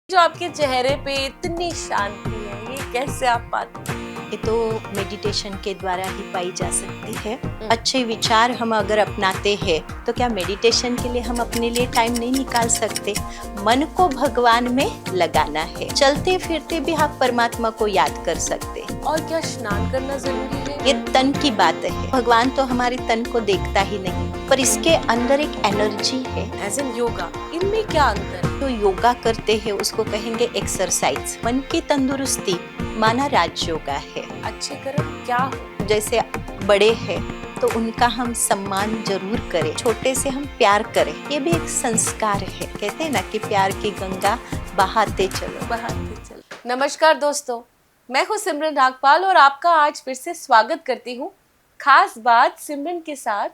जो आपके चेहरे पे इतनी शांति है, ये कैसे आप पाते हैं? ये तो मेडिटेशन के द्वारा ही पाई जा सकती है। अच्छे विचार हम अगर अपनाते हैं तो क्या मेडिटेशन के लिए हम अपने लिए टाइम नहीं निकाल सकते? मन को भगवान में लगाना है। चलते फिरते भी आप परमात्मा को याद कर सकते हैं। और क्या स्नान करना जरूरी है? ये तन की बात है। भगवान तो हमारे तन को देखता ही नहीं, पर इसके अंदर एक एनर्जी है। एज इन योगा, इनमें क्या अंतर है? तो योगा करते हैं उसको कहेंगे एक्सरसाइज। मन की तंदुरुस्ती माना राज योगा है। अच्छे कर्म क्या हो? जैसे बड़े हैं तो उनका हम सम्मान जरूर करें, छोटे से हम प्यार करें, ये भी एक संस्कार है। कहते हैं ना कि प्यार की गंगा बहाते चलो। नमस्कार दोस्तों, मैं हूँ सिमरन नागपाल और आपका आज फिर से स्वागत करती हूँ खास बात सिमरन के साथ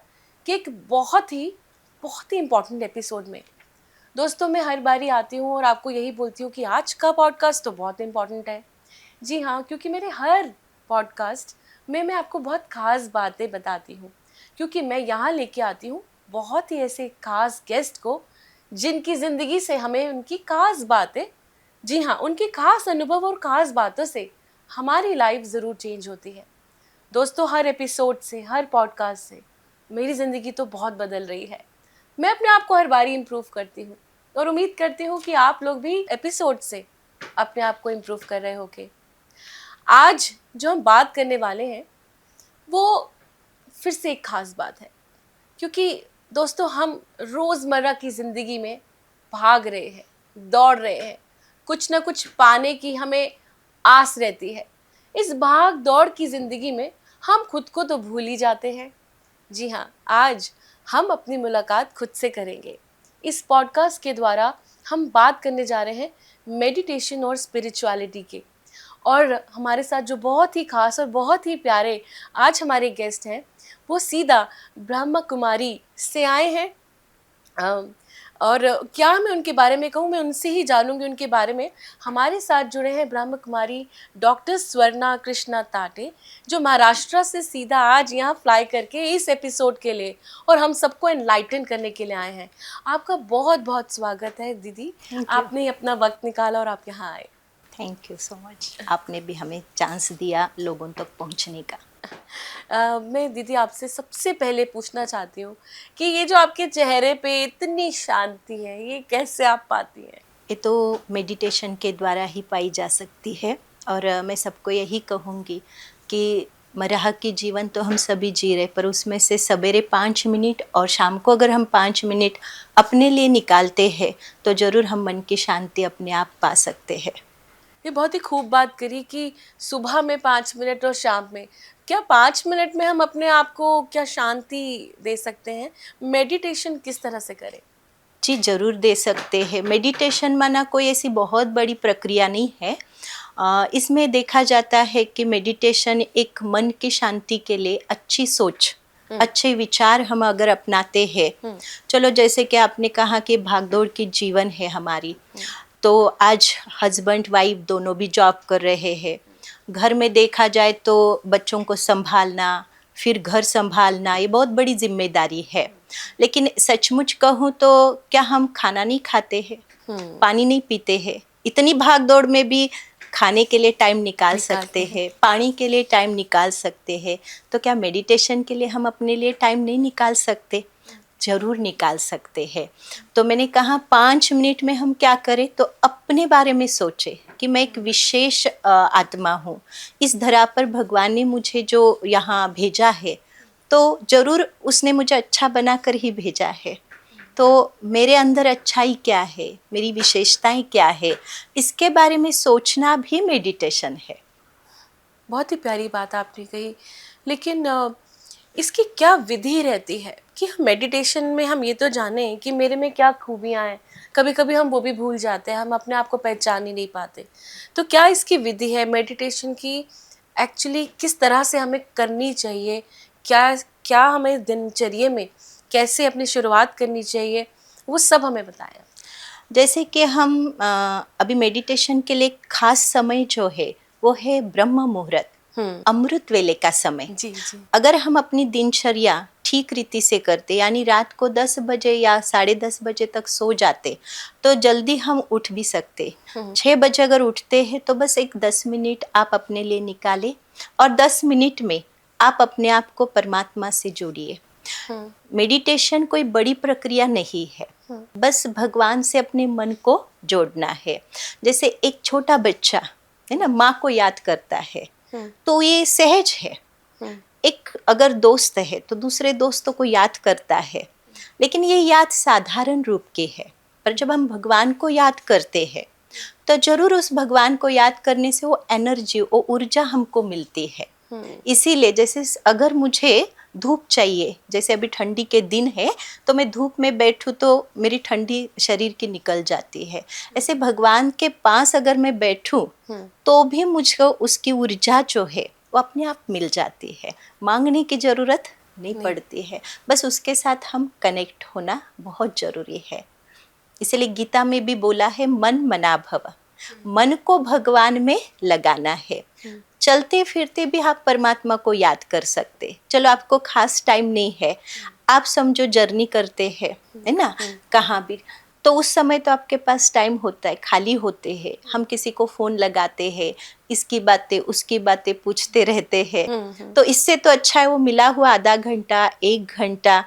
कि एक बहुत ही इम्पोर्टेंट एपिसोड में। दोस्तों, मैं हर बारी आती हूँ और आपको यही बोलती हूँ कि आज का पॉडकास्ट तो बहुत इम्पोर्टेंट है। जी हाँ, क्योंकि मेरे हर पॉडकास्ट में मैं आपको बहुत ख़ास बातें बताती हूँ, क्योंकि मैं यहाँ लेके आती हूँ बहुत ही ऐसे ख़ास गेस्ट को जिनकी ज़िंदगी से हमें उनकी ख़ास बातें, जी हाँ, उनके ख़ास अनुभव और ख़ास बातों से हमारी लाइफ ज़रूर चेंज होती है। दोस्तों, हर एपिसोड से, हर पॉडकास्ट से मेरी ज़िंदगी तो बहुत बदल रही है। मैं अपने आप को हर बारी इम्प्रूव करती हूँ और उम्मीद करती हूँ कि आप लोग भी एपिसोड से अपने आप को इम्प्रूव कर रहे होगे। आज जो हम बात करने वाले हैं वो फिर से एक ख़ास बात है, क्योंकि दोस्तों हम रोज़मर्रा की ज़िंदगी में भाग रहे हैं, दौड़ रहे हैं, कुछ ना कुछ पाने की हमें आस रहती है। इस भाग दौड़ की ज़िंदगी में हम खुद को तो भूल ही जाते हैं। जी हाँ, आज हम अपनी मुलाकात खुद से करेंगे। इस पॉडकास्ट के द्वारा हम बात करने जा रहे हैं मेडिटेशन और स्पिरिचुअलिटी के। और हमारे साथ जो बहुत ही खास और बहुत ही प्यारे आज हमारे गेस्ट हैं, वो सीधा ब्रह्मा कुमारी से आए हैं। और क्या मैं उनके बारे में कहूँ, मैं उनसे ही जानूंगी उनके बारे में। हमारे साथ जुड़े हैं ब्रह्मा कुमारी डॉक्टर स्वर्णा कृष्णा ताटे, जो महाराष्ट्र से सीधा आज यहाँ फ्लाई करके इस एपिसोड के लिए और हम सबको एनलाइटन करने के लिए आए हैं। आपका बहुत बहुत स्वागत है दीदी, आपने अपना वक्त निकाला और आप यहाँ आए। Thank you so much. आपने भी हमें चांस दिया लोगों तक पहुंचने का। मैं दीदी आपसे सबसे पहले पूछना चाहती हूँ कि ये जो आपके चेहरे पे इतनी शांति है, ये कैसे आप पाती हैं? ये तो मेडिटेशन के द्वारा ही पाई जा सकती है। और मैं सबको यही कहूँगी कि मरहा की जीवन तो हम सभी जी रहे, पर उसमें से सवेरे 5 मिनट और शाम को अगर हम 5 मिनट अपने लिए निकालते हैं तो ज़रूर हम मन की शांति अपने आप पा सकते हैं। ये बहुत ही खूब बात करी कि सुबह में 5 मिनट और शाम में। क्या 5 मिनट में हम अपने आप को क्या शांति दे सकते हैं? मेडिटेशन किस तरह से करें? जी ज़रूर दे सकते हैं। मेडिटेशन माना कोई ऐसी बहुत बड़ी प्रक्रिया नहीं है। इसमें देखा जाता है कि मेडिटेशन एक मन की शांति के लिए अच्छी सोच, अच्छे विचार हम अगर अपनाते हैं। चलो, जैसे कि आपने कहा कि भागदौड़ की जीवन है हमारी, तो आज हस्बैंड वाइफ दोनों भी जॉब कर रहे हैं। घर में देखा जाए तो बच्चों को संभालना, फिर घर संभालना, ये बहुत बड़ी जिम्मेदारी है। लेकिन सचमुच कहूँ तो क्या हम खाना नहीं खाते हैं, पानी नहीं पीते हैं? इतनी भाग दौड़ में भी खाने के लिए टाइम निकाल सकते हैं, पानी के लिए टाइम निकाल सकते हैं, तो क्या मेडिटेशन के लिए हम अपने लिए टाइम नहीं निकाल सकते? ज़रूर निकाल सकते हैं। तो मैंने कहा 5 मिनट में हम क्या करें, तो अपने बारे में सोचें कि मैं एक विशेष आत्मा हूँ। इस धरा पर भगवान ने मुझे जो यहाँ भेजा है, तो ज़रूर उसने मुझे अच्छा बनाकर ही भेजा है। तो मेरे अंदर अच्छाई क्या है, मेरी विशेषताएं क्या है, इसके बारे में सोचना भी मेडिटेशन है। बहुत ही प्यारी बात आपने कही। लेकिन इसकी क्या विधि रहती है कि मेडिटेशन में हम ये तो जाने कि मेरे में क्या खूबियाँ हैं, कभी कभी हम वो भी भूल जाते हैं, हम अपने आप को पहचान ही नहीं पाते। तो क्या इसकी विधि है मेडिटेशन की? एक्चुअली किस तरह से हमें करनी चाहिए? क्या क्या हमें दिनचर्या में कैसे अपनी शुरुआत करनी चाहिए, वो सब हमें बताया। जैसे कि हम अभी मेडिटेशन के लिए खास समय जो है वो है ब्रह्म मुहूर्त, अमृत वेले का समय। जी जी। अगर हम अपनी दिनचर्या ठीक रीति से करते, यानी रात को 10 बजे या 10:30 बजे तक सो जाते, तो जल्दी हम उठ भी सकते। 6 बजे अगर उठते हैं तो बस एक 10 मिनट आप अपने लिए निकालें और 10 मिनट में आप अपने आप को परमात्मा से जोड़िए। मेडिटेशन कोई बड़ी प्रक्रिया नहीं है, बस भगवान से अपने मन को जोड़ना है। जैसे एक छोटा बच्चा है ना, माँ को याद करता है, तो ये सहज है। एक अगर दोस्त है तो दूसरे दोस्तों को याद करता है, लेकिन ये याद साधारण रूप की है। पर जब हम भगवान को याद करते हैं तो जरूर उस भगवान को याद करने से वो एनर्जी, वो ऊर्जा हमको मिलती है। इसीलिए जैसे अगर मुझे धूप चाहिए, जैसे अभी ठंडी के दिन है तो मैं धूप में बैठूं तो मेरी ठंडी शरीर की निकल जाती है, ऐसे भगवान के पास अगर मैं बैठूं तो भी मुझको उसकी ऊर्जा जो है वो अपने आप मिल जाती है, मांगने की जरूरत नहीं पड़ती है। बस उसके साथ हम कनेक्ट होना बहुत जरूरी है। इसलिए गीता में भी बोला है मन मना भव, मन को भगवान में लगाना है। चलते फिरते भी आप परमात्मा को याद कर सकते। चलो आपको खास टाइम नहीं है, आप समझो जर्नी करते हैं, है ना, कहाँ भी, तो उस समय तो आपके पास टाइम होता है, खाली होते हैं, हम किसी को फोन लगाते हैं, इसकी बातें उसकी बातें पूछते रहते हैं। तो इससे तो अच्छा है वो मिला हुआ आधा घंटा 1 घंटा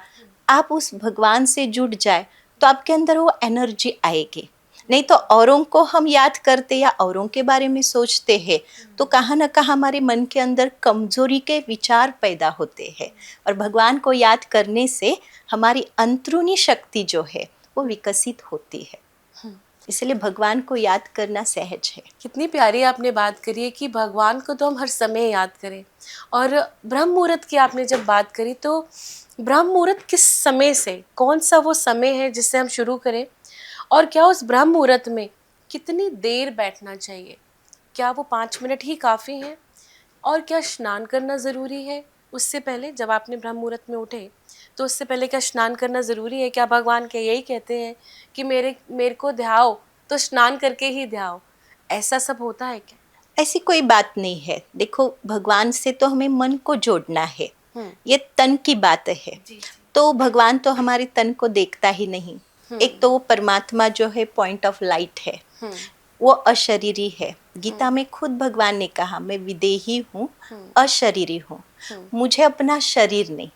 आप उस भगवान से जुड़ जाए तो आपके अंदर वो एनर्जी आएगी। नहीं तो औरों को हम याद करते या औरों के बारे में सोचते हैं तो कहाँ ना कहाँ हमारे मन के अंदर कमजोरी के विचार पैदा होते हैं, और भगवान को याद करने से हमारी अंदरूनी शक्ति जो है वो विकसित होती है। इसलिए भगवान को याद करना सहज है। कितनी प्यारी आपने बात करी है कि भगवान को तो हम हर समय याद करें। और ब्रह्म मुहूर्त की आपने जब बात करी तो ब्रह्म मुहूर्त किस समय से, कौन सा वो समय है जिससे हम शुरू करें, और क्या उस ब्रह्म मुहूर्त में कितनी देर बैठना चाहिए? क्या वो 5 मिनट ही काफ़ी हैं? और क्या स्नान करना ज़रूरी है उससे पहले? जब आपने ब्रह्म मुहूर्त में उठे तो उससे पहले क्या स्नान करना ज़रूरी है? क्या भगवान के यही कहते हैं कि मेरे को ध्याओ तो स्नान करके ही ध्याओ? ऐसा सब होता है क्या? ऐसी कोई बात नहीं है। देखो, भगवान से तो हमें मन को जोड़ना है, ये तन की बात है। तो भगवान तो हमारे तन को देखता ही नहीं। एक तो वो परमात्मा जो है पॉइंट ऑफ लाइट है, वो अशरीरी है। गीता में खुद भगवान ने कहा मैं विदेही हूँ, अशरीरी हूँ, मुझे अपना शरीर नहीं।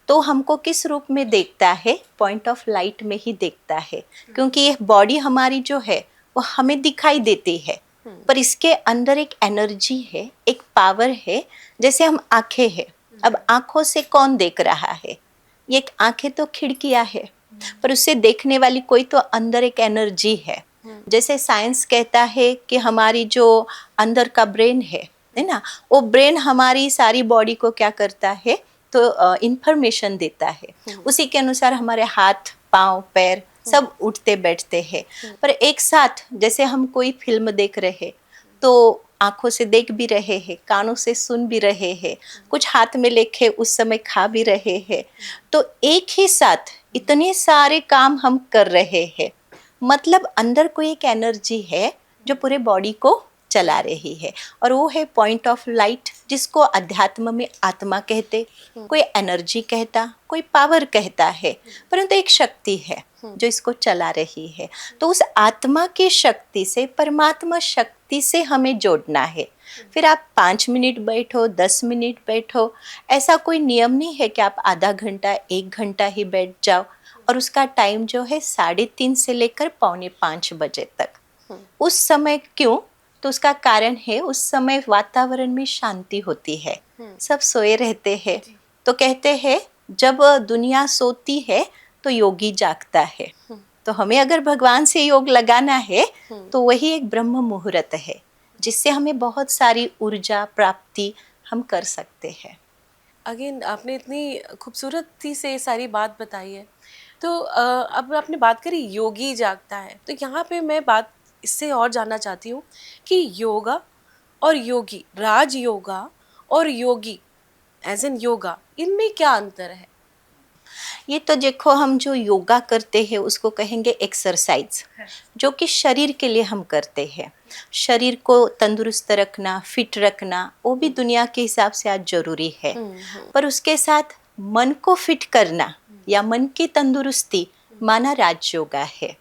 तो हमको किस रूप में देखता है? पॉइंट ऑफ लाइट में ही देखता है, क्योंकि ये बॉडी हमारी जो है वो हमें दिखाई देती है, पर इसके अंदर एक एनर्जी है, एक पावर है। जैसे हम आंखें हैं, अब आंखों से कौन देख रहा है? ये एक आंखें तो खिड़कियां है, पर उससे देखने वाली कोई तो अंदर एक एनर्जी है। जैसे साइंस कहता है कि हमारी जो अंदर का ब्रेन है ना, वो ब्रेन हमारी सारी बॉडी को क्या करता है, तो इंफॉर्मेशन देता है। उसी के अनुसार हमारे हाथ पाँव पैर सब उठते बैठते हैं। पर एक साथ जैसे हम कोई फिल्म देख रहे तो आंखों से देख भी रहे हैं, कानों से सुन भी रहे हैं, कुछ हाथ में लेके उस समय खा भी रहे हैं। तो एक ही साथ इतने सारे काम हम कर रहे हैं, मतलब अंदर कोई एक एनर्जी है जो पूरे बॉडी को चला रही है, और वो है पॉइंट ऑफ लाइट, जिसको अध्यात्म में आत्मा कहते, कोई एनर्जी कहता, कोई पावर कहता है, परंतु एक शक्ति है जो इसको चला रही है। तो उस आत्मा की शक्ति से, परमात्मा शक्ति से हमें जोड़ना है। फिर आप 5 मिनट बैठो, 10 मिनट बैठो, ऐसा कोई नियम नहीं है कि आप आधा घंटा 1 घंटा ही बैठ जाओ। और उसका टाइम जो है 3:30 से लेकर 4:45 बजे तक। उस समय क्यों? तो उसका कारण है उस समय वातावरण में शांति होती है, सब सोए रहते हैं। तो कहते हैं जब दुनिया सोती है तो योगी जागता है। तो हमें अगर भगवान से योग लगाना है तो वही एक ब्रह्म मुहूर्त है, जिससे हमें बहुत सारी ऊर्जा प्राप्ति हम कर सकते हैं। अगेन आपने इतनी खूबसूरती से ये सारी बात बताई है। तो अब आपने बात करी योगी जागता है, तो यहाँ पे मैं बात इससे और जानना चाहती हूँ कि योगा और योगी, राज योगा और योगी एज इन योगा, इनमें क्या अंतर है? ये तो देखो, हम जो योगा करते हैं उसको कहेंगे एक्सरसाइज, जो कि शरीर के लिए हम करते हैं। शरीर को तंदुरुस्त रखना, फिट रखना, वो भी दुनिया के हिसाब से आज जरूरी है। पर उसके साथ मन को फिट करना या मन की तंदुरुस्ती माना राजयोगा है।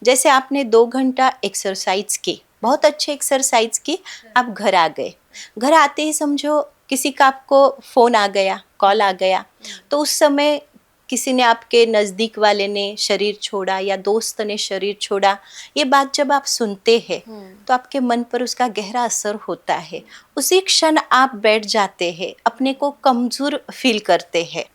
जैसे आपने 2 घंटा एक्सरसाइज की, बहुत अच्छी एक्सरसाइज की, आप घर आ गए, घर आते ही समझो किसी का आपको फ़ोन आ गया, कॉल आ गया, तो उस समय किसी ने, आपके नज़दीक वाले ने शरीर छोड़ा या दोस्त ने शरीर छोड़ा, ये बात जब आप सुनते हैं तो आपके मन पर उसका गहरा असर होता है। उसी क्षण आप बैठ जाते हैं, अपने को कमज़ोर फील करते हैं।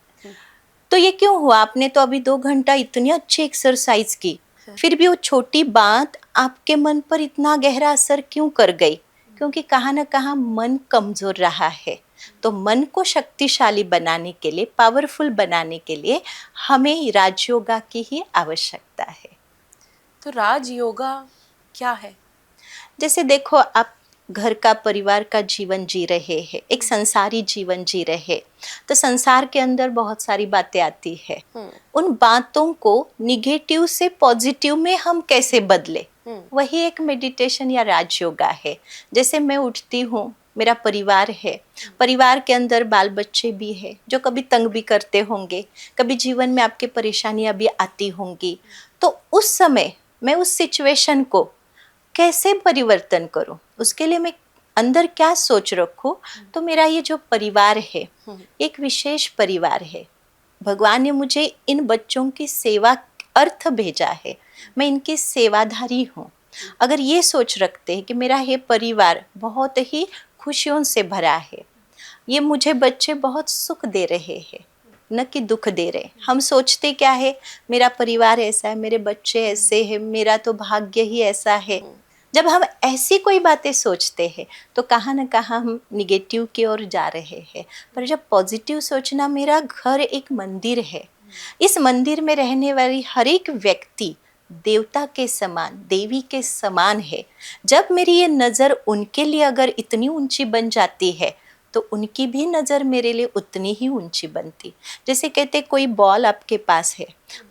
तो ये क्यों हुआ? आपने तो अभी 2 घंटा इतनी अच्छी एक्सरसाइज की, फिर भी वो छोटी बात आपके मन पर इतना गहरा असर क्यों कर गई? क्योंकि कहाँ ना कहाँ मन कमज़ोर रहा है। तो मन को शक्तिशाली बनाने के लिए, पावरफुल बनाने के लिए हमें राजयोगा की ही आवश्यकता है। तो राजयोगा क्या है? जैसे देखो, आप घर का, परिवार का जीवन जी रहे हैं, एक संसारी जीवन जी रहे, तो संसार के अंदर बहुत सारी बातें आती है। उन बातों को निगेटिव से पॉजिटिव में हम कैसे बदले, वही एक मेडिटेशन या राजयोगा है। जैसे मैं उठती हूँ, मेरा परिवार है, परिवार के अंदर बाल बच्चे भी है जो कभी तंग भी करते होंगे, कभी जीवन में आपके परेशानियां भी आती होंगी, तो उस समय मैं उस सिचुएशन को कैसे परिवर्तन करूं, उसके लिए मैं अंदर क्या सोच रखूं। तो मेरा ये जो परिवार है, एक विशेष परिवार है। भगवान ने मुझे इन बच्चों की सेवा अर्थ भेजा है, मैं इनकी सेवाधारी हूँ। अगर ये सोच रखते हैं कि मेरा ये परिवार बहुत ही खुशियों से भरा है, ये मुझे बच्चे बहुत सुख दे रहे हैं, न कि दुख दे रहे। हम सोचते क्या है, मेरा परिवार ऐसा है, मेरे बच्चे ऐसे हैं, मेरा तो भाग्य ही ऐसा है। जब हम ऐसी कोई बातें सोचते हैं तो कहाँ न कहाँ हम निगेटिव की ओर जा रहे हैं। पर जब पॉजिटिव सोचना, मेरा घर एक मंदिर है, इस मंदिर में रहने वाली हर एक व्यक्ति देवता के समान, देवी के समान है। जब मेरी ये नज़र उनके लिए अगर इतनी ऊंची बन जाती है तो उनकी भी नज़र मेरे लिए उतनी ही ऊंची बनती। जैसे कहते, कोई बॉल आपके पास है,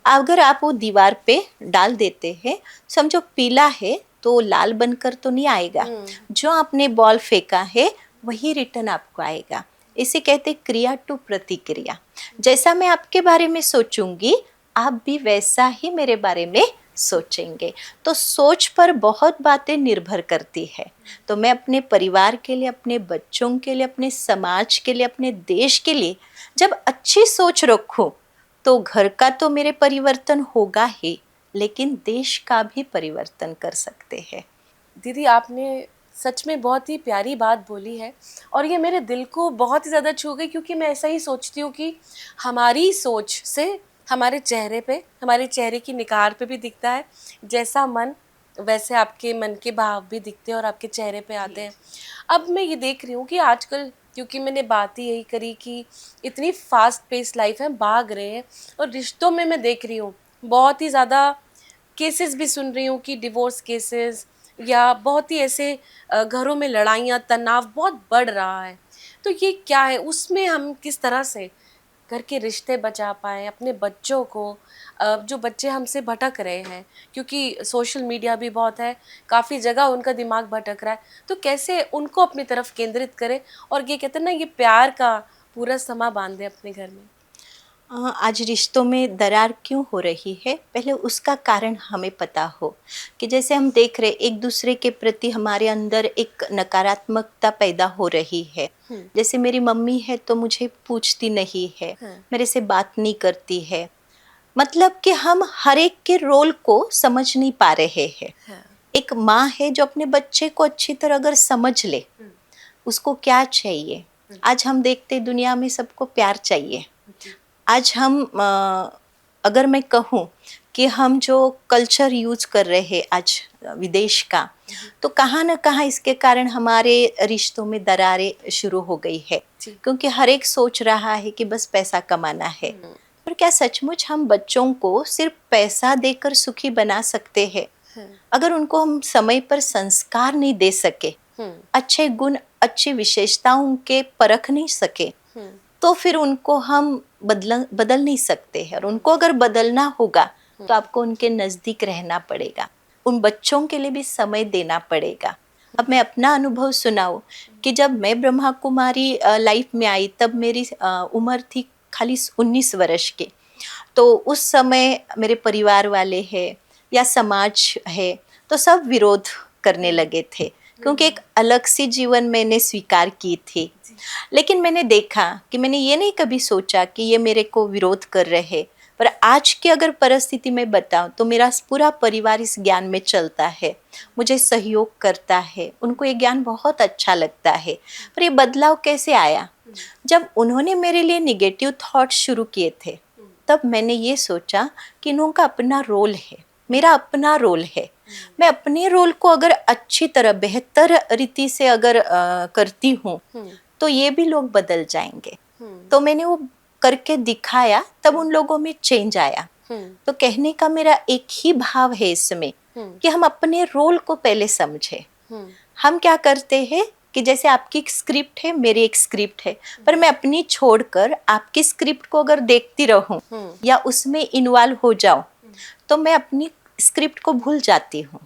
अगर आप वो दीवार पे डाल देते हैं, समझो पीला है तो लाल बनकर तो नहीं आएगा, जो आपने बॉल फेंका है वही रिटर्न आपको आएगा। इसे कहते क्रिया टू प्रतिक्रिया। जैसा मैं आपके बारे में सोचूंगी, आप भी वैसा ही मेरे बारे में सोचेंगे। तो सोच पर बहुत बातें निर्भर करती है। तो मैं अपने परिवार के लिए, अपने बच्चों के लिए, अपने समाज के लिए, अपने देश के लिए जब अच्छी सोच रखूं तो घर का तो मेरे परिवर्तन होगा ही, लेकिन देश का भी परिवर्तन कर सकते हैं। दीदी, आपने सच में बहुत ही प्यारी बात बोली है और ये मेरे दिल को बहुत ही ज़्यादा छू गई, क्योंकि मैं ऐसा ही सोचती हूँ कि हमारी सोच से हमारे चेहरे पे, हमारे चेहरे की निखार पे भी दिखता है। जैसा मन, वैसे आपके मन के भाव भी दिखते हैं और आपके चेहरे पे आते हैं। अब मैं ये देख रही हूँ कि आजकल, क्योंकि मैंने बात ही यही करी कि इतनी फास्ट पेस लाइफ है, भाग रहे हैं, और रिश्तों में मैं देख रही हूँ बहुत ही ज़्यादा केसेस भी सुन रही हूँ कि डिवोर्स केसेस या बहुत ही ऐसे घरों में लड़ाइयाँ, तनाव बहुत बढ़ रहा है। तो ये क्या है? उसमें हम किस तरह से घर के रिश्ते बचा पाएँ, अपने बच्चों को, जो बच्चे हमसे भटक रहे हैं, क्योंकि सोशल मीडिया भी बहुत है, काफ़ी जगह उनका दिमाग भटक रहा है, तो कैसे उनको अपनी तरफ केंद्रित करें और ये कहते हैं ना, ये प्यार का पूरा समा बांधे अपने घर में। आज रिश्तों में दरार क्यों हो रही है, पहले उसका कारण हमें पता हो। कि जैसे हम देख रहे, एक दूसरे के प्रति हमारे अंदर एक नकारात्मकता पैदा हो रही है। जैसे मेरी मम्मी है तो मुझे पूछती नहीं है, मेरे से बात नहीं करती है, मतलब कि हम हर एक के रोल को समझ नहीं पा रहे हैं। एक माँ है जो अपने बच्चे को अच्छी तरह अगर समझ ले, उसको क्या चाहिए। आज हम देखते दुनिया में सबको प्यार चाहिए। आज हम अगर मैं कहूँ कि हम जो कल्चर यूज कर रहे हैं आज विदेश का, तो कहाँ ना कहाँ इसके कारण हमारे रिश्तों में दरारें शुरू हो गई है, क्योंकि हर एक सोच रहा है कि बस पैसा कमाना है। पर क्या सचमुच हम बच्चों को सिर्फ पैसा देकर सुखी बना सकते हैं? अगर उनको हम समय पर संस्कार नहीं दे सके, अच्छे गुण, अच्छी विशेषताओं के परख नहीं सके, तो फिर उनको हम बदल नहीं सकते हैं। और उनको अगर बदलना होगा तो आपको उनके नज़दीक रहना पड़ेगा, उन बच्चों के लिए भी समय देना पड़ेगा। अब मैं अपना अनुभव सुनाऊं कि जब मैं ब्रह्मा कुमारी लाइफ में आई, तब मेरी उम्र थी खाली 19 वर्ष के। तो उस समय मेरे परिवार वाले हैं या समाज है तो सब विरोध करने लगे थे, क्योंकि एक अलग सी जीवन मैंने स्वीकार की थी। लेकिन मैंने देखा कि मैंने ये नहीं कभी सोचा कि ये मेरे को विरोध कर रहे, पर आज की अगर परिस्थिति में बताऊं तो मेरा पूरा परिवार इस ज्ञान में चलता है, मुझे सहयोग करता है, उनको ये ज्ञान बहुत अच्छा लगता है। पर ये बदलाव कैसे आया? जब उन्होंने मेरे लिए निगेटिव थॉट शुरू किए थे, तब मैंने ये सोचा कि इनका अपना रोल है, मेरा अपना रोल है। मैं अपने रोल को अगर अच्छी तरह बेहतर रीति से अगर करती हूँ तो ये भी लोग बदल जाएंगे। तो मैंने वो करके दिखाया, तब उन लोगों में चेंज आया। तो कहने का मेरा एक ही भाव है इसमें कि हम अपने रोल को पहले समझे। हम क्या करते हैं कि जैसे आपकी एक स्क्रिप्ट है, मेरी एक स्क्रिप्ट है, पर मैं अपनी छोड़कर आपकी स्क्रिप्ट को अगर देखती रहूं या उसमें इन्वॉल्व हो जाऊं तो मैं अपनी स्क्रिप्ट को भूल जाती हूँ।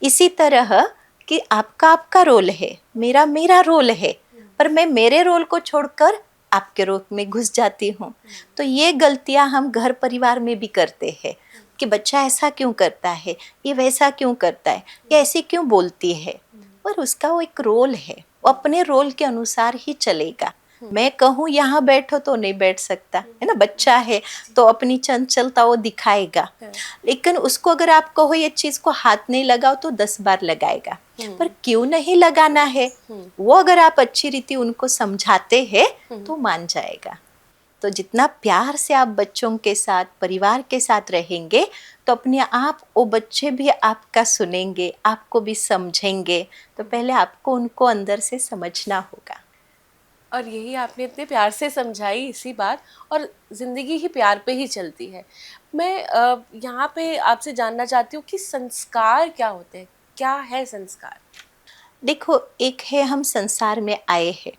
इसी तरह कि आपका आपका रोल है, मेरा मेरा रोल है, पर मैं मेरे रोल को छोड़कर आपके रोल में घुस जाती हूँ। तो ये गलतियाँ हम घर परिवार में भी करते हैं कि बच्चा ऐसा क्यों करता है, ये वैसा क्यों करता है, ये ऐसी क्यों बोलती है। पर उसका वो एक रोल है, वो अपने रोल के अनुसार ही चलेगा। मैं कहूँ यहाँ बैठो तो नहीं बैठ सकता है ना, बच्चा है तो अपनी चंचलता वो दिखाएगा। लेकिन उसको अगर आप कहो ये चीज को हाथ नहीं लगाओ तो 10 बार लगाएगा। पर क्यों नहीं लगाना है, वो अगर आप अच्छी रीति उनको समझाते हैं तो मान जाएगा। तो जितना प्यार से आप बच्चों के साथ, परिवार के साथ रहेंगे तो अपने आप वो बच्चे भी आपका सुनेंगे, आपको भी समझेंगे। तो पहले आपको उनको अंदर से समझना होगा। और यही आपने इतने प्यार से समझाई इसी बात, और ज़िंदगी ही प्यार पे ही चलती है। मैं यहाँ पे आपसे जानना चाहती हूँ कि संस्कार क्या होते हैं, क्या है संस्कार? देखो, एक है हम संसार में आए हैं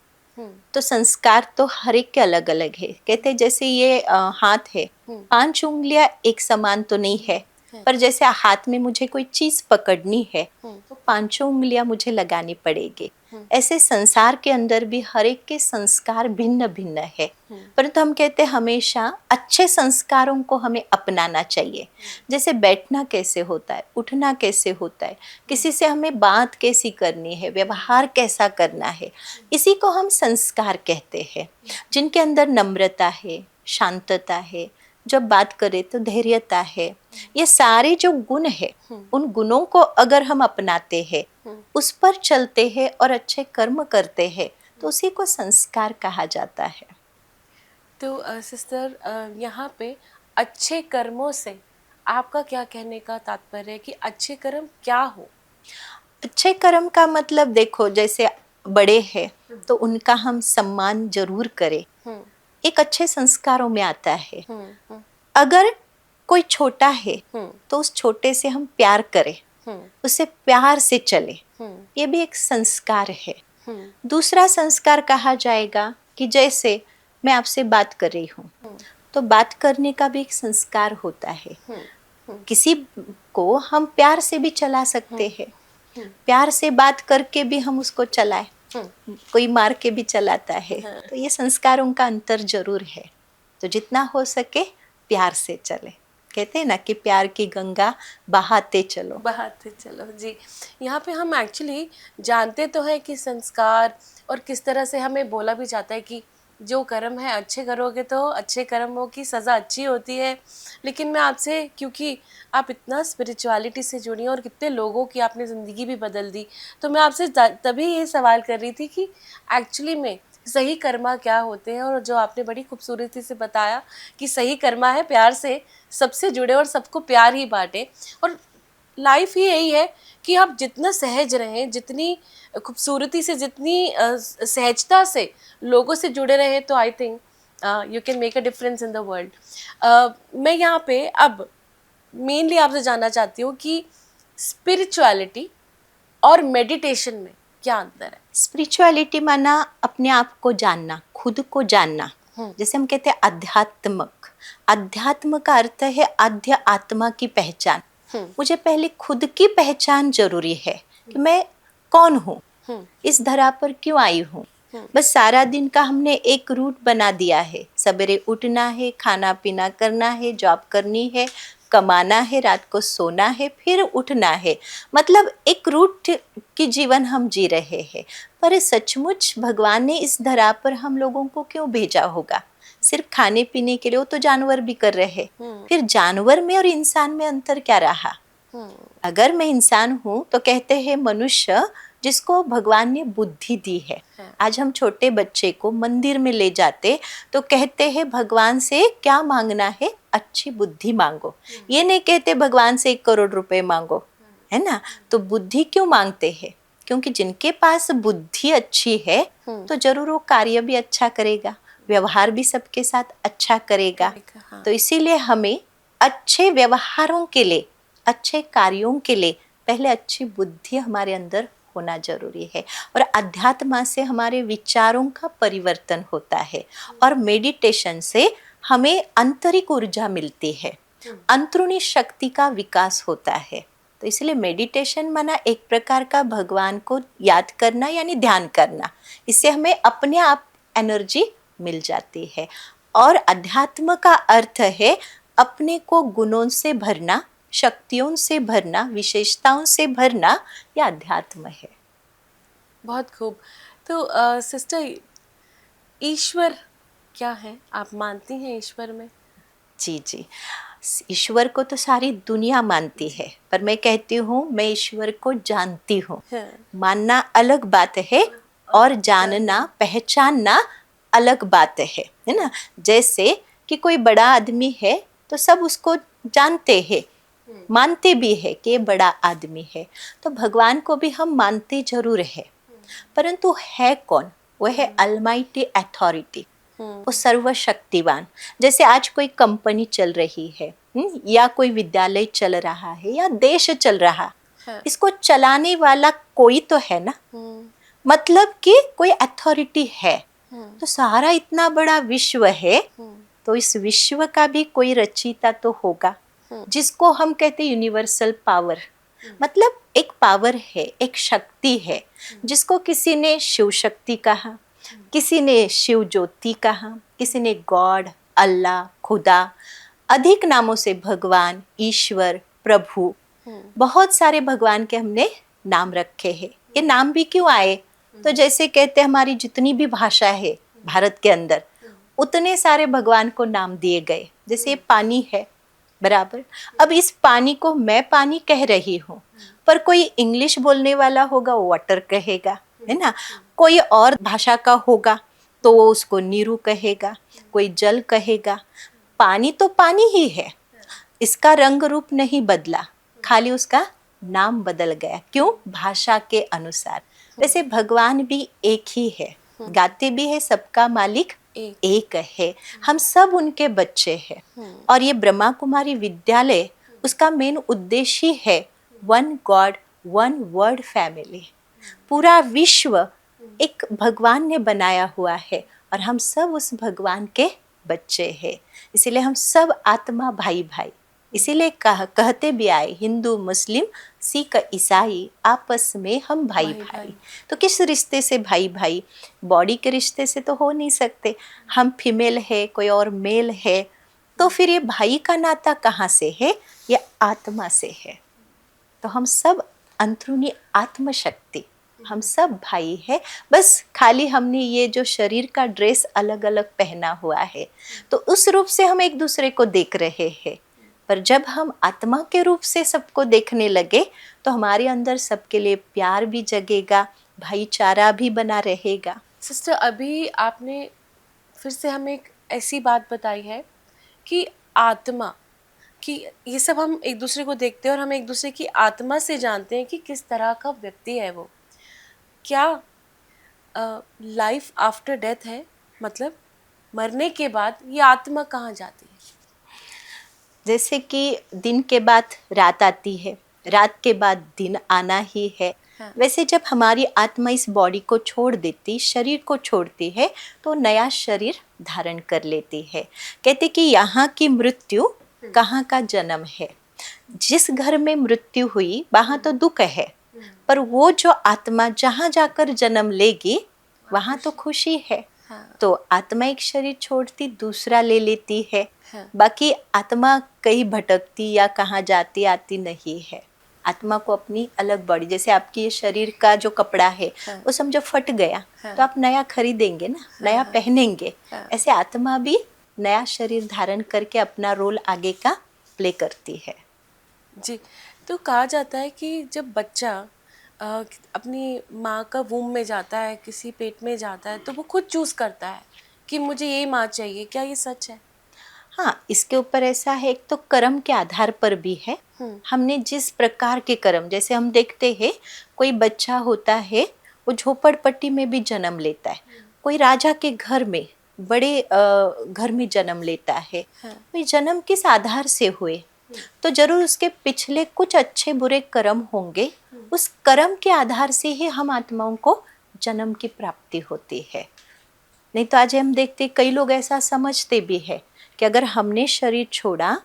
तो संस्कार तो हर एक के अलग अलग है। कहते हैं जैसे ये हाथ है, 5 उंगलियां एक समान तो नहीं है, पर जैसे हाथ में मुझे कोई चीज पकड़नी है तो 5 उंगलियां मुझे लगानी पड़ेगी। ऐसे संसार के अंदर भी हर एक के संस्कार भिन्न भिन्न है, परंतु हम कहते हैं हमेशा अच्छे संस्कारों को हमें अपनाना चाहिए। जैसे बैठना कैसे होता है, उठना कैसे होता है, किसी से हमें बात कैसी करनी है, व्यवहार कैसा करना है, इसी को हम संस्कार कहते हैं। जिनके अंदर नम्रता है, शांतता है, जब बात करें तो धैर्यता है, ये सारे जो गुण है उन गुणों को अगर हम अपनाते हैं, उस पर चलते हैं और अच्छे कर्म करते हैं तो उसी को संस्कार कहा जाता है। तो सिस्टर, यहाँ पे अच्छे कर्मों से आपका क्या कहने का तात्पर्य है कि अच्छे कर्म क्या हो? अच्छे कर्म का मतलब देखो, जैसे बड़े हैं तो उनका हम सम्मान जरूर करें, एक अच्छे संस्कारों में आता है। अगर कोई छोटा है तो उस छोटे से हम प्यार करें, उसे प्यार से चले, ये भी एक संस्कार है। दूसरा संस्कार कहा जाएगा कि जैसे मैं आपसे बात कर रही हूँ तो बात करने का भी एक संस्कार होता है। किसी को हम प्यार से भी चला सकते हैं, प्यार से बात करके भी हम उसको चलाएं, कोई मार के भी चलाता है। तो ये संस्कारों का अंतर जरूर है। तो जितना हो सके प्यार से चले, कहते हैं ना कि प्यार की गंगा बहाते चलो, बहाते चलो जी। यहाँ पे हम एक्चुअली जानते तो है कि संस्कार, और किस तरह से हमें बोला भी जाता है कि जो कर्म है अच्छे करोगे तो अच्छे कर्मों की सज़ा अच्छी होती है। लेकिन मैं आपसे, क्योंकि आप इतना स्पिरिचुअलिटी से जुड़ी हैं और कितने लोगों की आपने ज़िंदगी भी बदल दी, तो मैं आपसे तभी ये सवाल कर रही थी कि एक्चुअली में सही कर्मा क्या होते हैं। और जो आपने बड़ी खूबसूरती से बताया कि सही कर्मा है प्यार से सबसे जुड़े और सबको प्यार ही बांटे। और लाइफ ही यही है कि आप जितना सहज रहें, जितनी खूबसूरती से, जितनी सहजता से लोगों से जुड़े रहें, तो I think you can make a difference in the world. मैं यहाँ पे अब मेनली आपसे जानना चाहती हूँ कि स्पिरिचुअलिटी और मेडिटेशन में क्या अंतर है? स्पिरिचुअलिटी माना अपने आप को जानना, खुद को जानना। जैसे हम कहते हैं आध्यात्मक, अध्यात्म का अर्थ है आध्य आत्मा की पहचान। मुझे पहले खुद की पहचान जरूरी है कि मैं कौन हूँ, इस धरा पर क्यों आई हूँ, बस सारा दिन का हमने एक रूट बना दिया है। सवेरे उठना है, खाना पीना करना है, जॉब करनी है, कमाना है, रात को सोना है, फिर उठना है। मतलब एक रूट की जीवन हम जी रहे हैं। पर सचमुच भगवान ने इस धरा पर हम लोगों को क्यों भेजा होगा? सिर्फ खाने पीने के लिए? वो तो जानवर भी कर रहे हैं। फिर जानवर में और इंसान में अंतर क्या रहा? अगर मैं इंसान हूँ तो कहते हैं मनुष्य जिसको भगवान ने बुद्धि दी है। आज हम छोटे बच्चे को मंदिर में ले जाते तो कहते हैं भगवान से क्या मांगना है? अच्छी बुद्धि मांगो। ये नहीं कहते भगवान से 1 करोड़ रुपए मांगो, है ना? तो बुद्धि क्यों मांगते हैं? क्योंकि जिनके पास बुद्धि अच्छी है तो जरूर वो कार्य भी अच्छा करेगा, व्यवहार भी सबके साथ अच्छा करेगा। तो इसीलिए हमें अच्छे व्यवहारों के लिए, अच्छे कार्यों के लिए पहले अच्छी बुद्धि हमारे अंदर होना जरूरी है। और अध्यात्म से हमारे विचारों का परिवर्तन होता है और मेडिटेशन से हमें आंतरिक ऊर्जा मिलती है, अंतरूनी शक्ति का विकास होता है। तो इसलिए मेडिटेशन माना एक प्रकार का भगवान को याद करना यानी ध्यान करना। इससे हमें अपने आप एनर्जी मिल जाती है। और अध्यात्म का अर्थ है अपने को गुणों से भरना, शक्तियों से भरना, विशेषताओं से भरना, यह अध्यात्म है। बहुत खूब। तो सिस्टर, ईश्वर क्या है? आप मानती हैं ईश्वर में? जी, ईश्वर को तो सारी दुनिया मानती है, पर मैं कहती हूँ मैं ईश्वर को जानती हूँ। मानना अलग बात है और जानना, पहचानना अलग बात है ना? जैसे कि कोई बड़ा आदमी है तो सब उसको जानते हैं, मानते भी है कि ये बड़ा आदमी है। तो भगवान को भी हम मानते जरूर है, परंतु है कौन? वह है अलमाइटी अथॉरिटी, वो सर्वशक्तिवान। जैसे आज कोई कंपनी चल रही है, या कोई विद्यालय चल रहा है, या देश चल रहा, इसको चलाने वाला कोई तो है ना। मतलब कि कोई अथॉरिटी है। तो सारा इतना बड़ा विश्व है, तो इस विश्व का भी कोई रचयिता तो होगा, जिसको हम कहते हैं यूनिवर्सल पावर। मतलब एक पावर है, एक शक्ति है, जिसको किसी ने शिव शक्ति कहा, किसी ने शिव ज्योति कहा, किसी ने गॉड, अल्लाह, खुदा, अधिक नामों से भगवान, ईश्वर, प्रभु, बहुत सारे भगवान के हमने नाम रखे हैं। ये नाम भी क्यों आए? तो जैसे कहते हैं हमारी जितनी भी भाषा है भारत के अंदर, उतने सारे भगवान को नाम दिए गए। जैसे पानी है, बराबर। अब इस पानी को मैं पानी कह रही हूँ, पर कोई इंग्लिश बोलने वाला होगा वो वाटर कहेगा, है ना? कोई और भाषा का होगा तो वो उसको नीरू कहेगा, कोई जल कहेगा। पानी तो पानी ही है, इसका रंग रूप नहीं बदला, खाली उसका नाम बदल गया। क्यों? भाषा के अनुसार। वैसे भगवान भी एक ही है, गाते भी है सबका मालिक एक है, हम सब उनके बच्चे हैं। और ये ब्रह्मा कुमारी विद्यालय, उसका मेन उद्देश्य ही है one God one word family. पूरा विश्व एक भगवान ने बनाया हुआ है और हम सब उस भगवान के बच्चे हैं। इसीलिए हम सब आत्मा भाई भाई। इसीलिए कहते भी आए हिंदू, मुस्लिम, सिख, ईसाई, आपस में हम भाई भाई। तो किस रिश्ते से भाई भाई? बॉडी के रिश्ते से तो हो नहीं सकते। हम फीमेल है, कोई और मेल है, तो फिर ये भाई का नाता कहाँ से है? ये आत्मा से है। तो हम सब अंतरूनी आत्मशक्ति, हम सब भाई है। बस खाली हमने ये जो शरीर का ड्रेस अलग अलग पहना हुआ है, तो उस रूप से हम एक दूसरे को देख रहे हैं। पर जब हम आत्मा के रूप से सबको देखने लगे तो हमारे अंदर सबके लिए प्यार भी जगेगा, भाईचारा भी बना रहेगा। सिस्टर, अभी आपने फिर से हमें एक ऐसी बात बताई है कि आत्मा, कि ये सब हम एक दूसरे को देखते हैं और हम एक दूसरे की आत्मा से जानते हैं कि किस तरह का व्यक्ति है वो। क्या लाइफ आफ्टर डेथ है? मतलब मरने के बाद ये आत्मा कहाँ जाती है? जैसे कि दिन के बाद रात आती है, रात के बाद दिन आना ही है। वैसे जब हमारी आत्मा इस बॉडी को छोड़ देती, शरीर को छोड़ती है, तो नया शरीर धारण कर लेती है। कहते कि यहाँ की मृत्यु कहाँ का जन्म है। जिस घर में मृत्यु हुई वहाँ तो दुख है, पर वो जो आत्मा जहाँ जाकर जन्म लेगी वहाँ तो खुशी है। हाँ, तो आत्मा एक शरीर छोड़ती दूसरा ले लेती है, हाँ, बाकी आत्मा कहीं भटकती या कहाँ जाती आती नहीं है। आत्मा को अपनी अलग बॉडी, जैसे आपकी ये शरीर का जो कपड़ा है हाँ, वो समझो फट गया, हाँ, तो आप नया खरीदेंगे ना, नया हाँ, पहनेंगे। हाँ, ऐसे आत्मा भी नया शरीर धारण करके अपना रोल आगे का प्ले करती है। जी। तो कहा जाता है कि जब बच्चा अपनी माँ का वूम में जाता है, किसी पेट में जाता है, तो वो खुद चूज करता है कि मुझे ये माँ चाहिए। क्या ये सच है? हाँ, इसके ऊपर ऐसा है, एक तो कर्म के आधार पर भी है। हम्म, हमने जिस प्रकार के कर्म, जैसे हम देखते हैं कोई बच्चा होता है वो झोपड़पट्टी में भी जन्म लेता है, कोई राजा के घर में बड़े घर में जन्म लेता है, हाँ, तो ये जन्म किस आधार से हुए, तो जरूर उसके पिछले कुछ अच्छे बुरे कर्म होंगे। उस कर्म के आधार से ही हम आत्माओं को जन्म की प्राप्ति होती है। नहीं तो आज हम देखते कई लोग ऐसा समझते भी है कि अगर हमने शरीर छोड़ा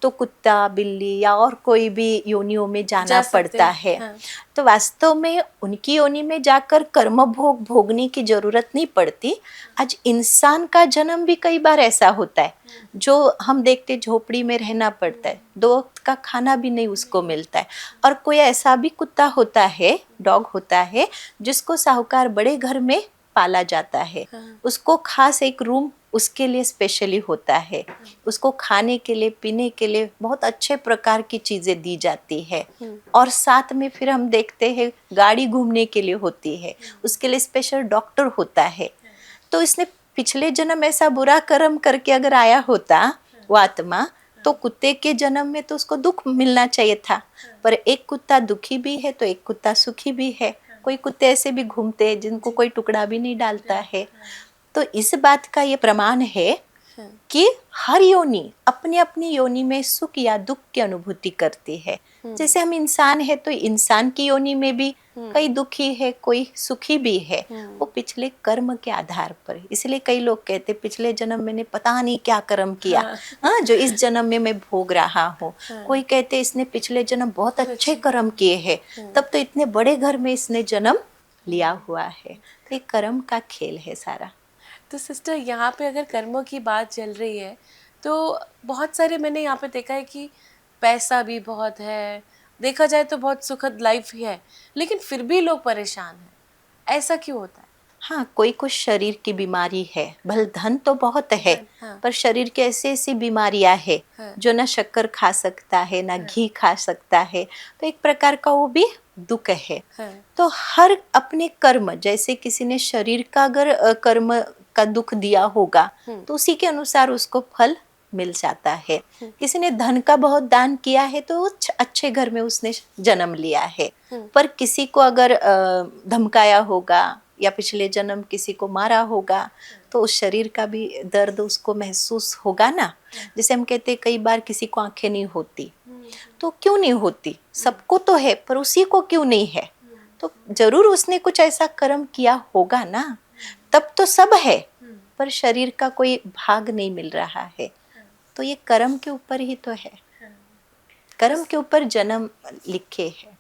तो कुत्ता बिल्ली या और कोई भी योनियों में जाना जा सकते पड़ता हैं। है। हाँ, तो वास्तव में उनकी योनि में जाकर कर्म भोग भोगने की जरूरत नहीं पड़ती। आज इंसान का जन्म भी कई बार ऐसा होता है जो हम देखते झोपड़ी में रहना पड़ता है, 2 वक्त का खाना भी नहीं उसको मिलता है। और कोई ऐसा भी कुत्ता होता है, डॉग होता है, जिसको साहूकार बड़े घर में पाला जाता है। हाँ, उसको खास एक रूम उसके लिए स्पेशली होता है, उसको खाने के लिए पीने के लिए बहुत अच्छे प्रकार की चीजें दी जाती है। और साथ में फिर हम देखते हैं गाड़ी घूमने के लिए होती है, उसके लिए स्पेशल डॉक्टर होता है। तो इसने पिछले जन्म ऐसा बुरा कर्म करके अगर आया होता वो आत्मा, तो कुत्ते के जन्म में तो उसको दुख मिलना चाहिए था। पर एक कुत्ता दुखी भी है तो एक कुत्ता सुखी भी है। कोई कुत्ते ऐसे भी घूमते हैं जिनको कोई टुकड़ा भी नहीं डालता है। तो इस बात का ये प्रमाण है हाँ, कि हर योनि अपनी अपनी योनि में सुख या दुख की अनुभूति करती है। जैसे हम इंसान है तो इंसान की योनि में भी कई दुखी है, कोई सुखी भी है, वो पिछले कर्म के आधार पर। इसलिए कई लोग कहते पिछले जन्म मैंने पता नहीं क्या कर्म किया, हाँ, हाँ, जो इस जन्म में मैं भोग रहा हूँ। कोई कहते इसने पिछले जन्म बहुत अच्छे कर्म किए हैं, तब तो इतने बड़े घर में इसने जन्म लिया हुआ है। तो ये कर्म का खेल है सारा। तो सिस्टर, यहाँ पे अगर कर्मों की बात चल रही है तो बहुत सारे मैंने यहाँ पे देखा है कि पैसा भी बहुत है, देखा जाए तो बहुत सुखद लाइफ ही है, लेकिन फिर भी लोग परेशान हैं। ऐसा क्यों होता है? हाँ, कोई को शरीर की बीमारी है, भले धन तो बहुत है, हाँ, पर शरीर की ऐसी ऐसी बीमारियां है हाँ, जो ना शक्कर खा सकता है ना घी खा सकता है, तो एक प्रकार का वो भी दुख है। हाँ, तो हर अपने कर्म, जैसे किसी ने शरीर का अगर कर्म का दुख दिया होगा तो उसी के अनुसार उसको फल मिल जाता है। किसी ने धन का बहुत दान किया है तो वो अच्छे घर में उसने जन्म लिया है। पर किसी को अगर धमकाया होगा या पिछले जन्म किसी को मारा होगा तो उस शरीर का भी दर्द उसको महसूस होगा ना। जैसे हम कहते कई बार किसी को आंखें नहीं होती, तो क्यों नहीं होती, सबको तो है पर उसी को क्यों नहीं है, तो जरूर उसने कुछ ऐसा कर्म किया होगा ना, तब तो सब है पर शरीर का कोई भाग नहीं मिल रहा है। तो ये कर्म के ऊपर ही तो है, कर्म के ऊपर जन्म लिखे है।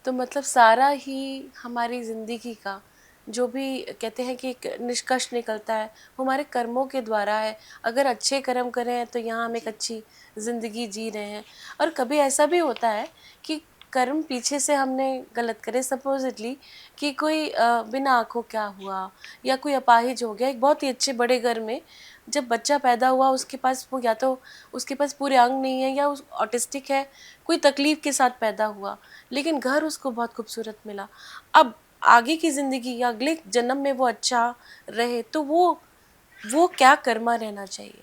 तो मतलब सारा ही हमारी जिंदगी का जो भी कहते हैं कि एक निष्कर्ष निकलता है वो हमारे कर्मों के द्वारा है। अगर अच्छे कर्म करें हैं तो यहाँ हम एक अच्छी ज़िंदगी जी रहे हैं। और कभी ऐसा भी होता है कि कर्म पीछे से हमने गलत करे, सपोजिटली कि कोई बिना आँखों क्या हुआ या कोई अपाहिज हो गया, एक बहुत ही अच्छे बड़े घर में जब बच्चा पैदा हुआ उसके पास वो या तो उसके पास पूरे अंग नहीं है या उस ऑटिस्टिक है, कोई तकलीफ के साथ पैदा हुआ, लेकिन घर उसको बहुत खूबसूरत मिला। अब आगे की ज़िंदगी या अगले जन्म में वो अच्छा रहे तो वो क्या कर्मा रहना चाहिए?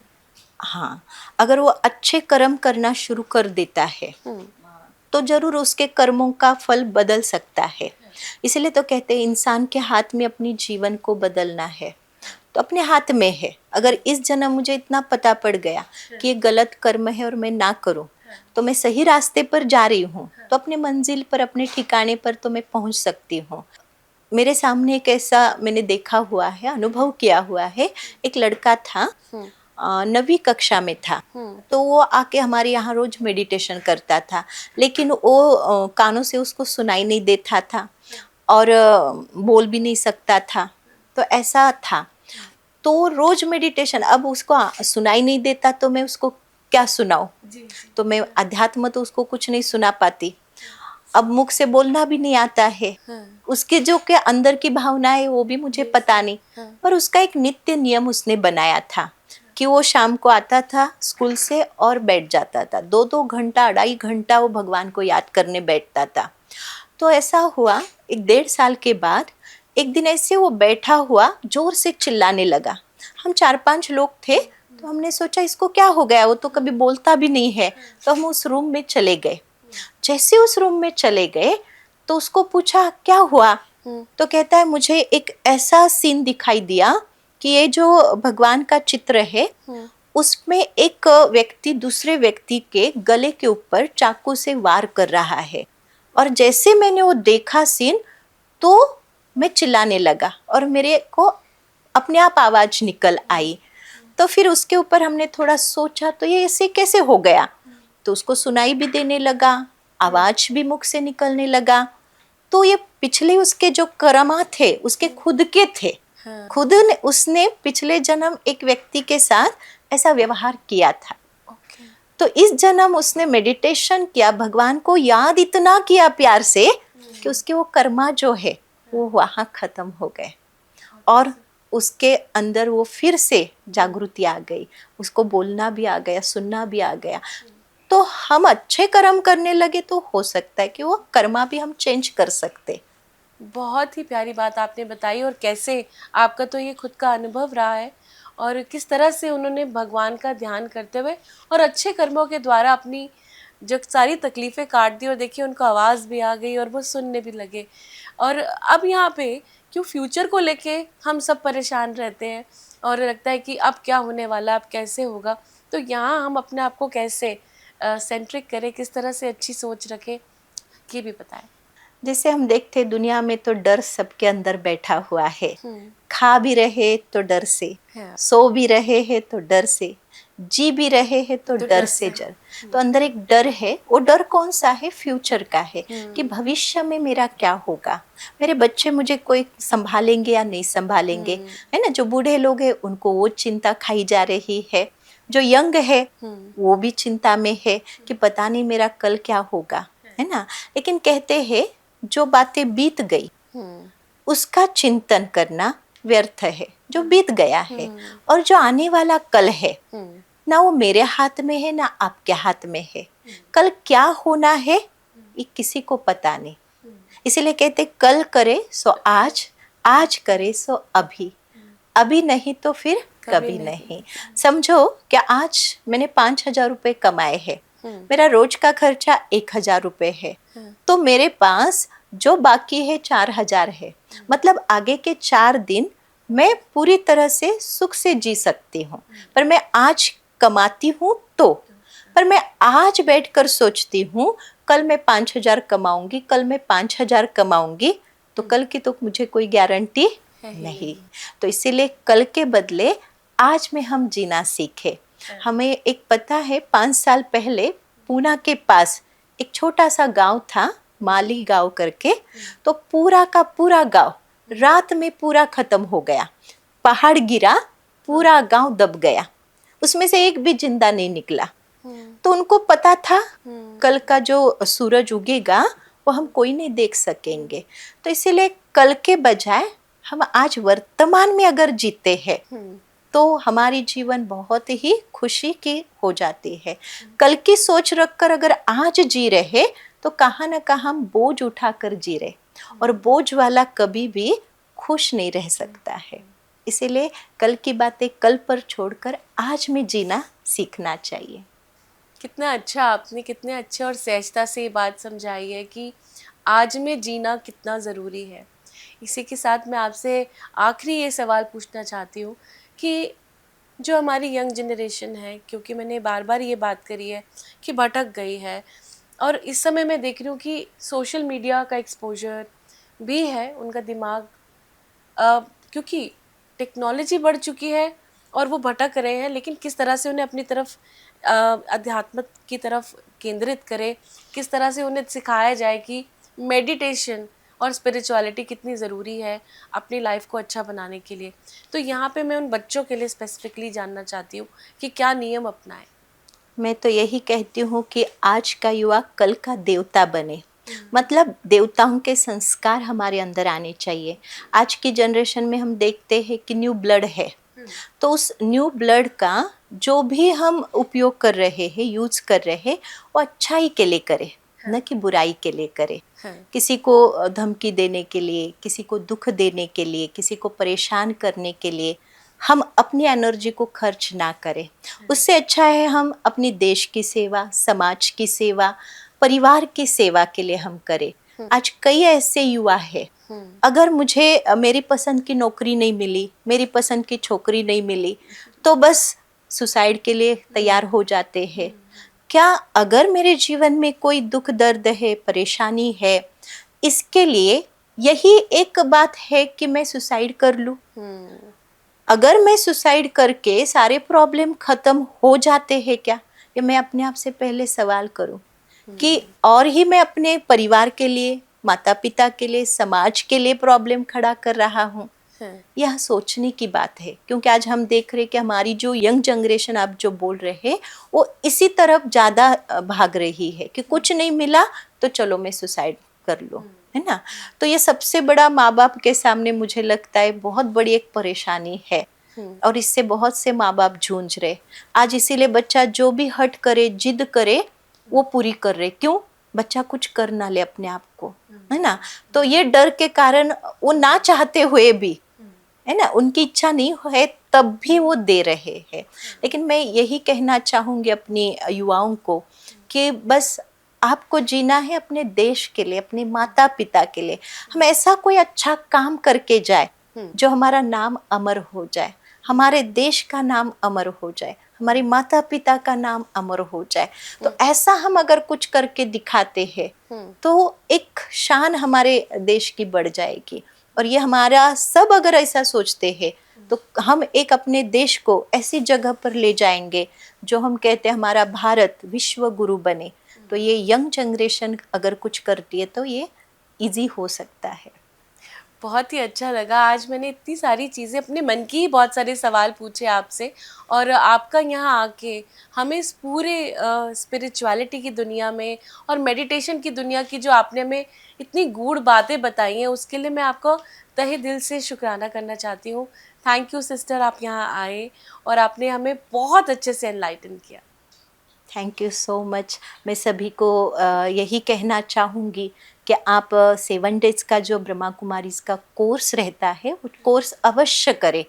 हाँ, अगर वो अच्छे कर्म करना शुरू कर देता है तो जरूर उसके कर्मों का फल बदल सकता है। इसलिए तो कहते हैं इंसान के हाथ में अपनी जीवन को बदलना है, तो अपने हाथ में है। अगर इस जन्म मुझे इतना पता पड़ गया कि ये गलत कर्म है और मैं ना करूं, तो मैं सही रास्ते पर जा रही हूँ, तो अपने मंजिल पर अपने ठिकाने पर तो मैं पहुंच सकती हूँ। मेरे सामने एक ऐसा मैंने देखा हुआ है, अनुभव किया हुआ है। एक लड़का था, 9वीं कक्षा में था, तो वो आके हमारे यहाँ रोज मेडिटेशन करता था, लेकिन वो कानों से उसको सुनाई नहीं देता था और बोल भी नहीं सकता था। तो ऐसा था। तो रोज मेडिटेशन, अब उसको सुनाई नहीं देता तो मैं उसको क्या सुनाऊं, तो मैं अध्यात्म तो उसको कुछ नहीं सुना पाती। अब मुख से बोलना भी नहीं आता है, उसके जो के अंदर की भावनाएं वो भी मुझे पता नहीं। पर उसका एक नित्य नियम उसने बनाया था कि वो शाम को आता था स्कूल से और बैठ जाता था, 2-2 घंटा 2.5 घंटा वो भगवान को याद करने बैठता था। तो ऐसा हुआ, एक 1.5 साल के बाद एक दिन ऐसे वो बैठा हुआ जोर से चिल्लाने लगा। हम 4-5 लोग थे, तो हमने सोचा इसको क्या हो गया, वो तो कभी बोलता भी नहीं है। तो हम उस रूम में चले गए। जैसे उस रूम में चले गए तो उसको पूछा क्या हुआ, तो कहता है मुझे एक ऐसा सीन दिखाई दिया कि ये जो भगवान का चित्र है उसमें एक व्यक्ति दूसरे व्यक्ति के गले के ऊपर चाकू से वार कर रहा है। और जैसे मैंने वो देखा सीन तो मैं चिल्लाने लगा और मेरे को अपने आप आवाज निकल आई। तो फिर उसके ऊपर हमने थोड़ा सोचा तो ये ऐसे कैसे हो गया, तो उसको सुनाई भी देने लगा, आवाज भी मुख से निकलने लगा। तो ये पिछले उसके जो कर्मा थे उसके खुद के थे, खुद ने उसने पिछले जन्म एक व्यक्ति के साथ ऐसा व्यवहार किया था। तो इस जन्म उसने मेडिटेशन किया, भगवान को याद इतना किया प्यार से कि उसके वो कर्मा जो है वो वहाँ खत्म हो गए और उसके अंदर वो फिर से जागृति आ गई, उसको बोलना भी आ गया, सुनना भी आ गया। तो हम अच्छे कर्म करने लगे तो हो सकता है कि वो कर्मा भी हम चेंज कर सकते। बहुत ही प्यारी बात आपने बताई, और कैसे आपका तो ये खुद का अनुभव रहा है और किस तरह से उन्होंने भगवान का ध्यान करते हुए और अच्छे कर्मों के द्वारा अपनी जो सारी तकलीफ़ें काट दी, और देखिए उनको आवाज़ भी आ गई और वो सुनने भी लगे। और अब यहाँ पे क्यों फ्यूचर को लेके हम सब परेशान रहते हैं और लगता है कि अब क्या होने वाला, अब कैसे होगा, तो यहाँ हम अपने आप को कैसे सेंट्रिक करें, किस तरह से अच्छी सोच रखें, ये भी बताएं। जैसे हम देखते दुनिया में तो डर सबके अंदर बैठा हुआ है, खा भी रहे तो डर से, सो भी रहे हैं तो डर से, जी भी रहे हैं तो डर से जर। तो अंदर एक डर है, वो डर कौन सा है, फ्यूचर का है कि भविष्य में मेरा क्या होगा, मेरे बच्चे मुझे कोई संभालेंगे या नहीं संभालेंगे, है ना। जो बूढ़े लोग हैं उनको वो चिंता खाई जा रही है, जो यंग है वो भी चिंता में है कि पता नहीं मेरा कल क्या होगा, है ना। लेकिन कहते हैं जो बातें बीत गई उसका चिंतन करना व्यर्थ है, जो बीत गया है। और जो आने वाला कल है ना वो मेरे हाथ में है ना आपके हाथ में है। कल क्या होना है ये किसी को पता नहीं, इसीलिए कहते कल करे सो आज, आज करे सो अभी, अभी नहीं तो फिर कभी नहीं। समझो कि आज मैंने 5,000 रुपए कमाए हैं, मेरा रोज का खर्चा 1,000 रुपए है, तो मेरे पास जो बाकी है 4,000 है। मतलब आगे के 4 दिन मैं पूरी तरह से सुख से जी सकती हूँ। पर मैं आज कमाती हूँ तो, पर मैं आज बैठकर सोचती हूँ कल मैं 5,000 कमाऊंगी, कल मैं 5,000 कमाऊंगी, तो कल की तो मुझे कोई गारंटी नहीं। तो इसीलिए कल के बदले आज में हम जीना सीखे। हमें एक पता है 5 साल पहले पूना के पास एक छोटा सा गांव था, माली गांव करके, तो पूरा का पूरा गांव रात में पूरा खत्म हो गया, पहाड़ गिरा, पूरा गांव दब गया, उसमें से एक भी जिंदा नहीं निकला। तो उनको पता था कल का जो सूरज उगेगा वो हम कोई नहीं देख सकेंगे। तो इसीलिए कल के बजाय हम आज वर्तमान में अगर जीते हैं तो हमारी जीवन बहुत ही खुशी की हो जाती है। कल की सोच रखकर अगर आज जी रहे तो कहाँ ना कहाँ हम बोझ उठा कर जी रहे, और बोझ वाला कभी भी खुश नहीं रह सकता है। इसीलिए कल की बातें कल पर छोड़कर आज में जीना सीखना चाहिए। कितना अच्छा आपने, कितने अच्छे और सहजता से ये बात समझाई है कि आज में जीना कितना ज़रूरी है। इसी के साथ मैं आपसे आखिरी ये सवाल पूछना चाहती हूँ कि जो हमारी यंग जनरेशन है, क्योंकि मैंने बार बार ये बात करी है कि भटक गई है, और इस समय मैं देख रही हूँ कि सोशल मीडिया का एक्सपोजर भी है, उनका दिमाग क्योंकि टेक्नोलॉजी बढ़ चुकी है और वो भटक रहे हैं, लेकिन किस तरह से उन्हें अपनी तरफ अध्यात्म की तरफ केंद्रित करें, किस तरह से उन्हें सिखाया जाए कि मेडिटेशन और स्पिरिचुअलिटी कितनी ज़रूरी है अपनी लाइफ को अच्छा बनाने के लिए। तो यहाँ पे मैं उन बच्चों के लिए स्पेसिफिकली जानना चाहती हूँ कि क्या नियम अपनाएं। मैं तो यही कहती हूँ कि आज का युवा कल का देवता बने। मतलब देवताओं के संस्कार हमारे अंदर आने चाहिए। आज की जनरेशन में हम देखते हैं कि न्यू ब्लड है, तो उस न्यू ब्लड का जो भी हम उपयोग कर रहे हैं, यूज कर रहे हैं, वो अच्छाई के लिए करें, न कि बुराई के लिए करें। किसी को धमकी देने के लिए, किसी को दुख देने के लिए, किसी को परेशान करने के लिए हम अपनी एनर्जी को खर्च ना करें। उससे अच्छा है हम अपनी देश की सेवा, समाज की सेवा, परिवार की सेवा के लिए हम करें। आज कई ऐसे युवा है, अगर मुझे मेरी पसंद की नौकरी नहीं मिली, मेरी पसंद की छोकरी नहीं मिली, तो बस सुसाइड के लिए तैयार हो जाते हैं। क्या अगर मेरे जीवन में कोई दुख दर्द है, परेशानी है, इसके लिए यही एक बात है कि मैं सुसाइड कर लूं? अगर मैं सुसाइड करके सारे प्रॉब्लम खत्म हो जाते हैं क्या? ये मैं अपने आप से पहले सवाल करूं कि और ही मैं अपने परिवार के लिए, माता पिता के लिए, समाज के लिए प्रॉब्लम खड़ा कर रहा हूँ। यह सोचने की बात है, क्योंकि आज हम देख रहे हैं कि हमारी जो यंग जनरेशन आप जो बोल रहे हैं वो इसी तरफ ज़्यादा भाग रही है कि कुछ नहीं मिला तो चलो मैं सुसाइड कर लूँ, है ना। तो ये सबसे बड़ा माँ बाप के सामने मुझे लगता है बहुत बड़ी एक परेशानी है, और इससे बहुत से माँ बाप जूझ रहे आज। इसीलिए बच्चा जो भी हट करे, जिद करे, वो पूरी कर रहे। क्यों? बच्चा कुछ कर ना ले अपने आप को, है ना। तो ये डर के कारण वो ना चाहते हुए भी, है ना, उनकी इच्छा नहीं है तब भी वो दे रहे हैं। लेकिन मैं यही कहना चाहूँगी अपनी युवाओं को कि बस आपको जीना है अपने देश के लिए, अपने माता पिता के लिए। हम ऐसा कोई अच्छा काम करके जाए जो हमारा नाम अमर हो जाए, हमारे देश का नाम अमर हो जाए, हमारे माता पिता का नाम अमर हो जाए। तो ऐसा हम अगर कुछ करके दिखाते हैं तो एक शान हमारे देश की बढ़ जाएगी। और ये हमारा सब अगर ऐसा सोचते हैं तो हम एक अपने देश को ऐसी जगह पर ले जाएंगे जो हम कहते हैं हमारा भारत विश्व गुरु बने। तो ये यंग जनरेशन अगर कुछ करती है तो ये इजी हो सकता है। बहुत ही अच्छा लगा। आज मैंने इतनी सारी चीज़ें, अपने मन की ही बहुत सारे सवाल पूछे आपसे, और आपका यहाँ आके हमें इस पूरे स्पिरिचुअलिटी की दुनिया में और मेडिटेशन की दुनिया की जो आपने हमें इतनी गूढ़ बातें बताई हैं, उसके लिए मैं आपको तहे दिल से शुक्राना करना चाहती हूँ। थैंक यू सिस्टर, आप यहाँ आए और आपने हमें बहुत अच्छे से एनलाइटन किया। Thank you so much. मैं सभी को यही कहना चाहूँगी कि आप 7 डेज का जो ब्रह्मा कुमारीज का कोर्स रहता है वो कोर्स अवश्य करें।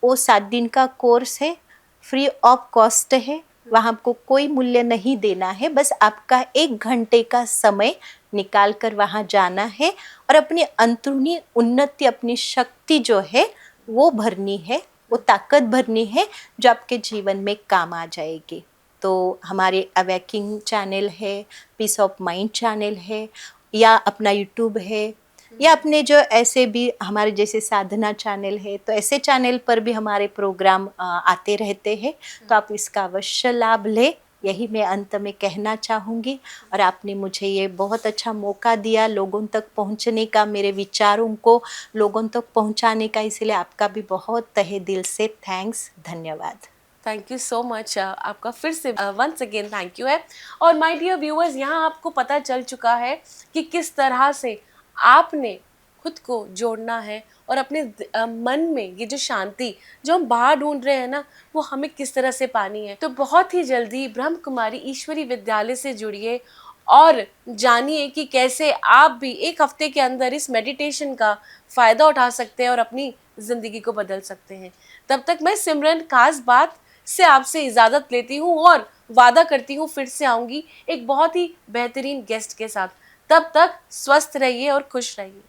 वो 7 दिन का कोर्स है, फ्री ऑफ कॉस्ट है, वहाँ आपको कोई मूल्य नहीं देना है। बस आपका 1 घंटे का समय निकाल कर वहाँ जाना है और अपनी अंदरूनी उन्नति, अपनी शक्ति जो है वो भरनी है, वो ताकत भरनी है जो आपके जीवन में काम आ जाएगी। तो हमारे अवेकिंग चैनल है, पीस ऑफ माइंड चैनल है, या अपना यूट्यूब है, या अपने जो ऐसे भी हमारे जैसे साधना चैनल है, तो ऐसे चैनल पर भी हमारे प्रोग्राम आते रहते हैं। तो आप इसका अवश्य लाभ लें, यही मैं अंत में कहना चाहूँगी। और आपने मुझे ये बहुत अच्छा मौका दिया लोगों तक पहुँचने का, मेरे विचारों को लोगों तक पहुँचाने का, इसलिए आपका भी बहुत तहे दिल से थैंक्स, धन्यवाद। Thank you so much. आपका फिर से वंस अगेन थैंक यू है। और माय डियर व्यूअर्स, यहाँ आपको पता चल चुका है कि किस तरह से आपने खुद को जोड़ना है और अपने मन में ये जो शांति जो हम बाहर ढूंढ रहे हैं ना, वो हमें किस तरह से पानी है। तो बहुत ही जल्दी ब्रह्म कुमारी ईश्वरी विद्यालय से जुड़िए और जानिए कि कैसे आप भी 1 हफ्ते के अंदर इस मेडिटेशन का फ़ायदा उठा सकते हैं और अपनी ज़िंदगी को बदल सकते हैं। तब तक मैं सिमरन खास बात से आपसे इजाज़त लेती हूँ और वादा करती हूँ फिर से आऊँगी एक बहुत ही बेहतरीन गेस्ट के साथ। तब तक स्वस्थ रहिए और खुश रहिए।